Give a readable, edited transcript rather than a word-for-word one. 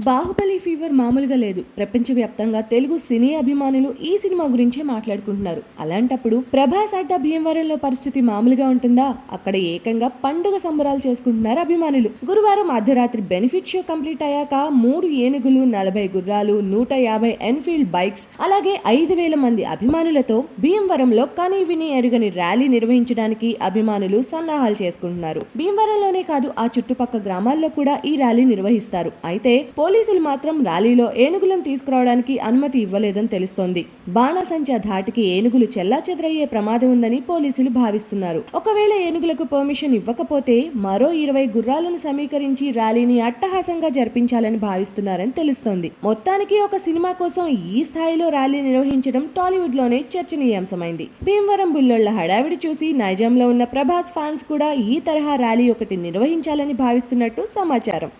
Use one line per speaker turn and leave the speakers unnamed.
Baahubali fever మామూలుగా లేదు. ప్రపంచవ్యాప్తంగా తెలుగు సినీ అభిమానులు ఈ సినిమా గురించే మాట్లాడుకుంటున్నారు. అలాంటప్పుడు ప్రభాస్ అడ్డ భీమవరంలో పరిస్థితి మామూలుగా ఉంటుందా? అక్కడ ఏకంగా పండుగ సంబరాలు చేసుకుంటున్నారు అభిమానులు. గురువారం అర్ధరాత్రి బెనిఫిట్ షో కంప్లీట్ అయ్యాక 3 ఏనుగులు, 40 గుర్రాలు, 150 ఎన్ఫీల్డ్ బైక్స్, అలాగే 5,000 మంది అభిమానులతో భీమవరంలో కని విని ఎరుగని ర్యాలీ నిర్వహించడానికి అభిమానులు సన్నాహాలు చేసుకుంటున్నారు. భీమవరంలోనే కాదు, ఆ చుట్టుపక్కల గ్రామాల్లో కూడా ఈ ర్యాలీ నిర్వహిస్తారు. అయితే పోలీసులు మాత్రం ర్యాలీలో ఏనుగులను తీసుకురావడానికి అనుమతి ఇవ్వలేదని తెలుస్తోంది. బాణాసంచా ధాటికి ఏనుగులు చెల్లాచెదరయ్యే ప్రమాదం ఉందని పోలీసులు భావిస్తున్నారు. ఒకవేళ ఏనుగులకు పర్మిషన్ ఇవ్వకపోతే మరో 20 గుర్రాలను సమీకరించి ర్యాలీని అట్టహాసంగా జరిపించాలని భావిస్తున్నారని తెలుస్తోంది. మొత్తానికి ఒక సినిమా కోసం ఈ స్థాయిలో ర్యాలీ నిర్వహించడం టాలీవుడ్ లోనే చర్చనీయాంశమైంది. భీమవరం బుల్లోళ్ల హడావిడి చూసి నైజాంలో ఉన్న ప్రభాస్ ఫ్యాన్స్ కూడా ఈ తరహా ర్యాలీ ఒకటి నిర్వహించాలని భావిస్తున్నట్టు సమాచారం.